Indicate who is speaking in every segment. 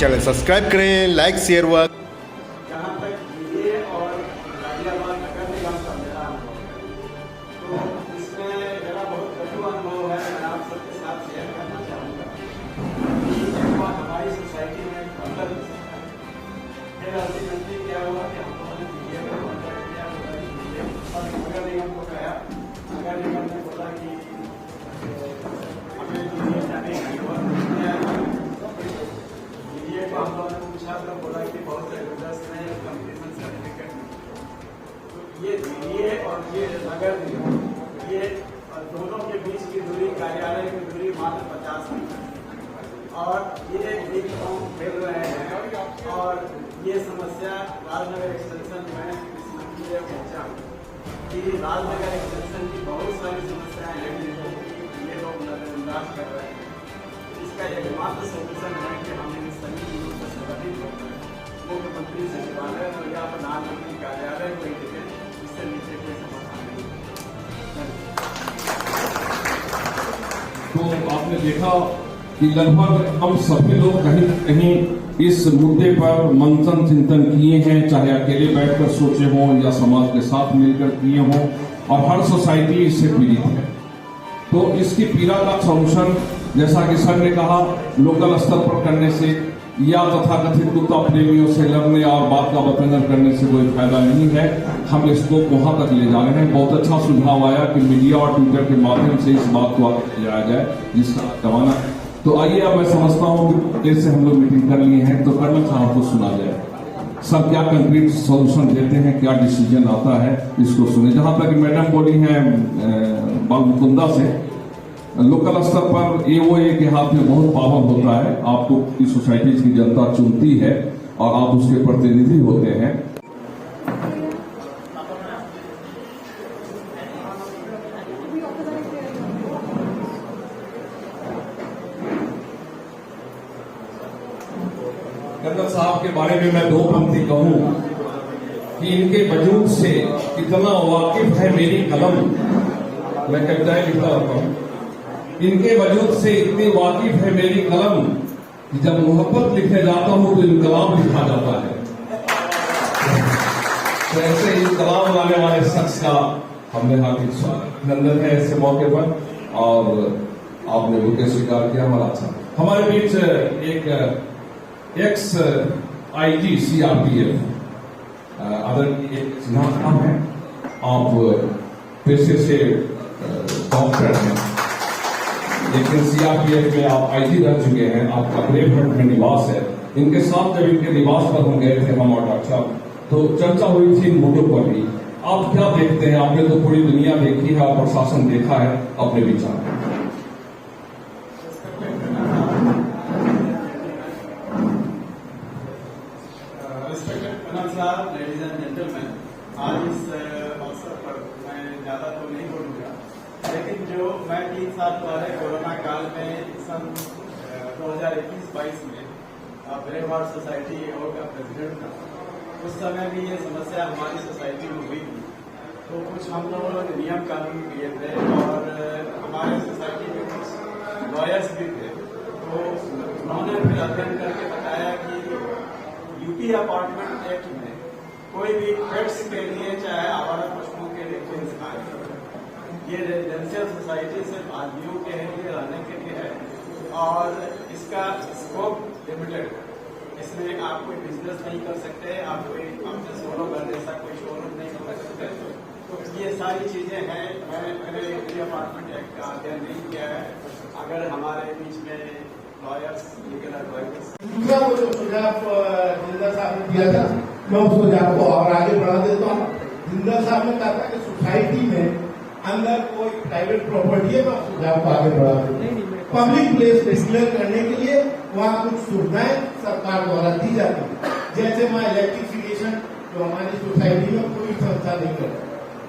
Speaker 1: Channel subscribe करें, like share व
Speaker 2: जहाँ तक ये और गाजियाबाद नगर निगम का मेरा अनुभव है, तो इसमें मेरा बहुत कटु अनुभव है। मैं आप सबके साथ शेयर करना चाहूँगा कि एक बार हमारी सोसाइटी में एक बंदर फिर अल्टीमेटली क्या हुआ कि हम लोगों ने मीडिया को कॉन्टैक्ट किया और नगर निगम को कहा। नगर निगम ने बोला कि हमें मीडिया जाने की मीडिया को हम लोगों ने पूछा तो बोला कि बहुत एविडेंस नहीं है, कंप्लीशन सर्टिफिकेट नहीं। तो ये मीडिया और ये नगर निगम, ये दोनों के बीच की दूरी, कार्यालय की दूरी मात्र 50 मीटर और ये एक खेल रहे हैं। और ये समस्या राजनगर एक्सटेंशन में इस मंत्री ने पहुंचा कि राजनगर एक्सटेंशन की बहुत सारी समस्याएं हैं जिनको ये लोग नजरअंदाज कर रहे हैं। इसका एकमात्र सोल्यूशन है कि हम इन सभी चीजों से संबंधित होकर मुख्यमंत्री सचिवालय और या प्रधानमंत्री कार्यालय को देखें, इससे नीचे कोई समाधान नहीं।
Speaker 3: तो आपने देखा कि लगभग हम सभी लोग कहीं न कहीं इस मुद्दे पर मंथन चिंतन किए हैं, चाहे अकेले बैठकर सोचे हों या समाज के साथ मिलकर किए हों, और हर सोसाइटी इससे पीड़ित है। तो इसकी पीड़ा का सॉल्यूशन, जैसा कि सर ने कहा, लोकल स्तर पर करने से या तथाकथित कुत्ता प्रेमियों से लड़ने और बात का बतंगन करने से कोई फायदा नहीं है। हम इसको वहां तक ले जा रहे हैं। बहुत अच्छा सुझाव आया कि मीडिया और ट्विटर के माध्यम से इस बात को आगे ले जाया जाए, जिसका जमाना है। तो आइए, अब मैं समझता हूँ कि देर से हम लोग मीटिंग कर लिए हैं, तो कर्नल साहब को सुना जाए। सब क्या कंक्रीट सॉल्यूशन देते हैं, क्या डिसीजन आता है, इसको सुने। जहां तक मैडम बोली है बालमुकुंदा से, लोकल स्तर पर एओए के हाथ में बहुत पावर होता है। आपको इस सोसाइटी की जनता चुनती है और आप उसके प्रतिनिधि होते हैं। कर्नल साहब के बारे में मैं दो पंक्ति कहूं कि इनके वजूद से इतना वाकिफ है मेरी कलम, मैं कविताएं लिखता रहता हूं। इनके वजूद से इतनी वाकिफ है मेरी कलम कि जब मोहब्बत लिखने जाता हूं तो इनकलाब लिखा जाता है। तो ऐसे इनकलाब लाने वाले शख्स का हमने हार्दिक अभिनंदन है ऐसे मौके पर, और आपने बुके स्वीकार किया, हमारा अच्छा। हमारे बीच एक एक्स आईजी सीआरपीएफ आदरणीय नाम है, आप पेशे से डॉक्टर हैं, लेकिन सीआरपीएफ में आप आईजी रह चुके हैं, आपका ब्रेवहट में निवास है। इनके साथ जब इनके निवास पर हम गए थे, हम और डॉक्टर साहब, तो चर्चा हुई थी इन मुद्दों पर भी। आप क्या देखते हैं? आपने तो पूरी दुनिया देखी है और प्रशासन देखा है, अपने विचार।
Speaker 2: लेडीज एंड जेंटलमैन, आज इस अवसर पर मैं ज्यादा तो नहीं बोलूंगा, लेकिन जो मैं 3 साल पहले कोरोना काल में सन 2021-22 में ब्रेवहार्ट सोसाइटी का प्रेसिडेंट था, उस समय भी ये समस्या हमारी सोसाइटी में हुई थी। तो कुछ हम लोगों ने नियम कानून किए थे और हमारे सोसाइटी में कुछ लॉयर्स भी थे। तो उन्होंने फिर अध्ययन करके बताया कि यूपी अपार्टमेंट एक्ट में कोई भी पेट्स के लिए, चाहे आवारा पशुओं के लिए कोई स्थान है। ये रेजिडेंशियल सोसाइटी सिर्फ आदमियों के लिए रहने के लिए है और इसका स्कोप लिमिटेड है। इसमें आप कोई बिजनेस नहीं कर सकते, आप कोई अपने सोलो घर जैसा कोई शोरूम नहीं कर सकते। तो ये सारी चीजें हैं। मैंने यूपी अपार्टमेंट एक्ट का अध्ययन नहीं किया है। अगर हमारे बीच में लॉयर्स, लीगल एडवाइजर्स,
Speaker 4: दूसरा वो जो सुझाव जिंदल साहब ने दिया था, मैं उस सुझाव को और आगे बढ़ा देता हूँ। जिंदल साहब ने कहा था कि सोसाइटी में अंदर कोई प्राइवेट प्रॉपर्टी है, मैं सुझाव को आगे बढ़ा देता हूँ। पब्लिक प्लेस डिक्लेयर करने के लिए वहाँ कुछ सुविधाएं सरकार द्वारा दी जाती है, जैसे वहाँ इलेक्ट्रिफिकेशन जो हमारी सोसाइटी में कोई संस्था नहीं करती,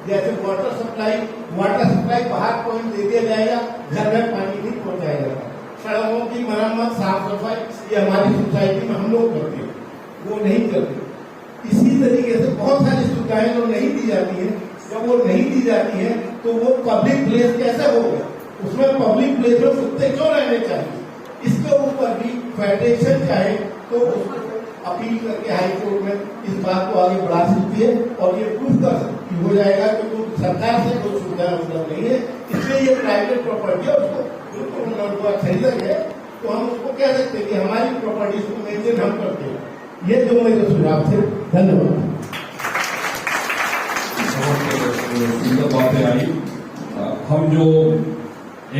Speaker 4: जैसे वाटर सप्लाई बाहर पॉइंट दे दिया जाएगा, घर में पानी नहीं पहुंचाया जाता। सड़कों की मरम्मत, साफ सफाई ये हमारी सोसाइटी में हम लोग करते हैं, वो नहीं करते। इसी तरीके से बहुत सारी सुविधाएं जो नहीं दी जाती हैं, जब वो नहीं दी जाती है तो वो पब्लिक प्लेस कैसे होगा, उसमें पब्लिक प्लेस में कुत्ते क्यों रहने चाहिए, इसके ऊपर भी फेडरेशन चाहे तो उसको अपील करके हाई कोर्ट में इस बात को आगे बढ़ा सकती है और ये प्रूफ कर सकती हो जाएगा कि तो सरकार से कोई सुविधा मतलब नहीं है, इसलिए ये प्राइवेट प्रॉपर्टी है, उसको बिल्कुल उनका खरीदा है तो हम उसको कह सकते हैं कि हमारी प्रॉपर्टी को मेंटेन हम करते हैं। ये जो मेरे सुझाव थे। धन्यवाद।
Speaker 3: सुंदर बातें आई। हम जो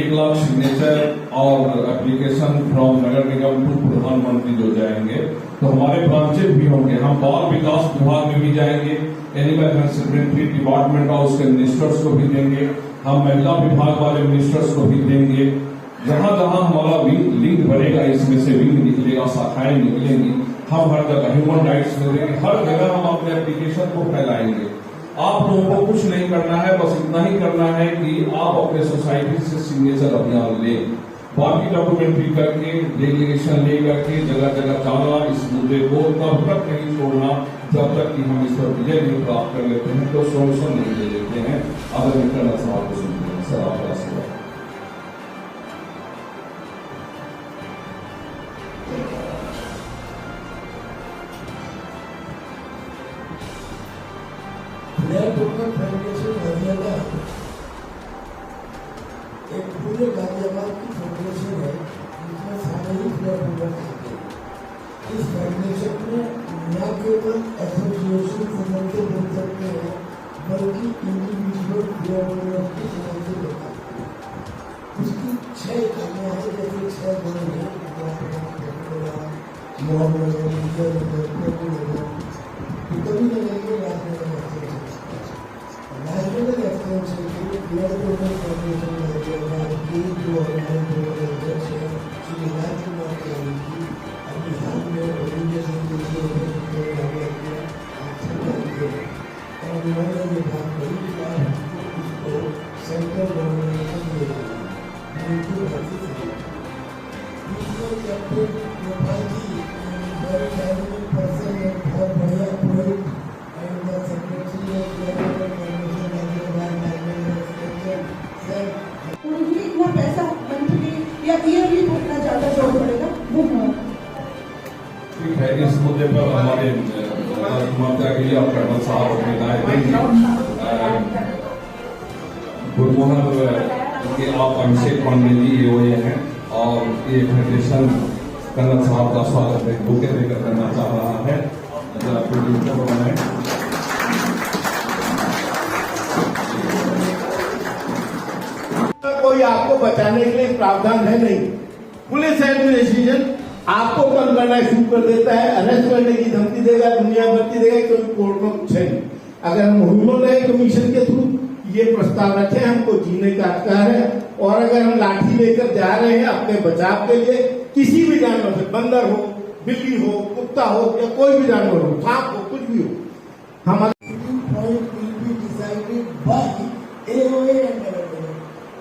Speaker 3: 1 लाख सिग्नेचर और एप्लीकेशन फ्रॉम नगर निगम टू प्रधानमंत्री जो जाएंगे तो हमारे ब्रांचेज भी होंगे। हम बाल विकास विभाग में भी जाएंगे, एनिमल हस्बेंड्री डिपार्टमेंट और उसके मिनिस्टर्स को भी देंगे, हम महिला विभाग वाले मिनिस्टर्स को भी देंगे। जहां जहां हमारा लिंक बनेगा, इसमें से विंग निकलेगा, शाखाएं निकलेंगी, हम हर जगह ह्यूमन राइट्स में देंगे, हर जगह हम अपने एप्लीकेशन को फैलाएंगे। आप लोगों को कुछ नहीं करना है, बस इतना ही करना है कि आप अपने सोसाइटी से सिग्नेचर अभियान लें, बाकी डॉक्यूमेंट्री करके डेलीगेशन ले करके जगह जगह जाना, इस मुद्दे को तब तक नहीं छोड़ना जब तक कि हम इस पर विजय नहीं प्राप्त कर लेते हैं, तो सोल्यूशन नहीं ले लेते हैं। अगर इंटरनल सवाल को सुनते हैं सर, आपका सवाल।
Speaker 5: एक पूरे गाजियाबाद की फेडरेशन है जिसमें सारे ही फ्लैट ओनर आते हैं। इस फेडरेशन में न केवल एसोसिएशन सदस्य बन सकते हैं बल्कि इंडिविजुअल फ्लैट ओनर की सदस्य बन सकते हैं। उसकी 6 इकाइयाँ हैं, जैसे 6 बड़े हैं, मोहम्मद कभी नगर राजनगर नेशनल एक्सटेंशन के लिए ब्लड डोनर फेडरेशन गाजियाबाद की जो हमारे अध्यक्ष है श्री राजकुमार तिवारी जी अभी हाल में ओरिएंटेशन के लिए और उन्होंने ये बात कही कि आप इसको सेंट्रल गवर्नमेंट को दे बिल्कुल हासिल है। दूसरे captain Gopal ji very dynamic person है, बहुत बढ़िया poet and the secretary of
Speaker 6: मुझे इतना पैसा मंथली या ईयरली भरना ज्यादा जोर पड़ेगा वो
Speaker 3: ठीक है। इस मुद्दे पर हमारे मुख्यमंत्री के लिए कर्नल साहब अपनी राय देंगे। गुरमोहन के आप अभिषेक पांडे जी ये हैं और ये फेडरेशन कर्नल साहब का स्वागत है बुके देकर करना चाह रहा है।
Speaker 4: कोई आपको बचाने के लिए प्रावधान है नहीं। पुलिस एडमिनिस्ट्रेशन आपको कम करना शुरू कर देता है, अरेस्ट करने की धमकी देगा, दुनिया भर की देगा, कोई कोर्ट में कुछ है नहीं। अगर हम ह्यूमन राइट कमीशन के थ्रू ये प्रस्ताव रखे, हमको जीने का अधिकार है और अगर हम लाठी लेकर जा रहे हैं अपने बचाव के लिए, किसी भी जानवर से, बंदर हो, बिल्ली हो, कुत्ता हो या कोई भी जानवर हो, सांप हो, कुछ भी हो, हमारे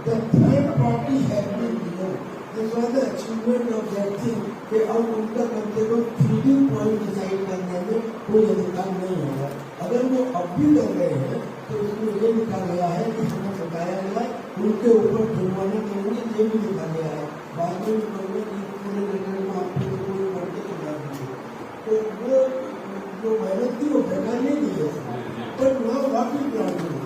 Speaker 5: the third party has been removed. This was the achievement of that thing कि अब उनका कम से कम फीडिंग पॉइंट डिसाइड करने में कोई अधिकार नहीं होगा। अगर वो अब भी कर रहे हैं तो उसमें ये लिखा गया है कि हमें बताया गया उनके ऊपर जुर्माना करेंगे, ये भी लिखा गया है। बाद में उन्होंने पूरे लेटर में आपको कोई पढ़ के सुना दीजिए तो वो जो मेहनत थी वो बेकार नहीं दी है। But now what is problem?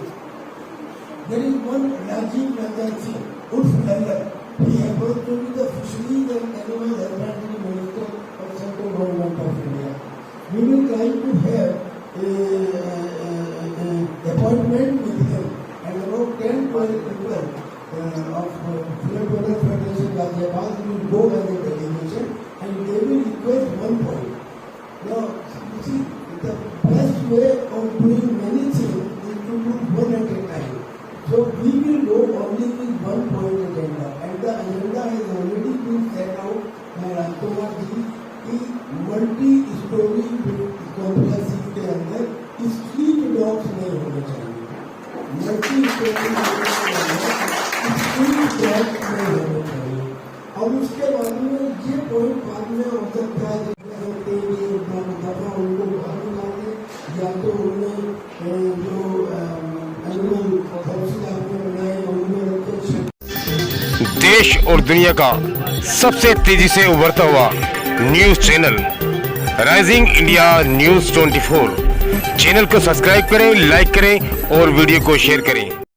Speaker 5: There is one Rajiv Nandan Singh, Urf Lalla. He happens to be the Fisheries and Animal Husbandry Minister of Central Government of India. We will try to have an appointment with him and about 10-12 people of Flat Owner Federation Gaziabad will go as a delegation and they will request one point. Now, you see, the best way of doing many things is to do one at a time. So we will go only with one point agenda and the agenda has already been set out by Rajkumar ji कि multi-storey complex के अंदर street dogs नहीं होने चाहिए। Multi-storey street dogs नहीं होने चाहिए। और उसके बाद में ये पॉइंट बाद में हो सकता है दफा उनको बाहर निकालने या तो उन्हें जो
Speaker 1: देश और दुनिया का सबसे तेजी से उभरता हुआ
Speaker 7: news channel rising India news 24 channel को सब्सक्राइब करें, लाइक करें और वीडियो को शेयर करें।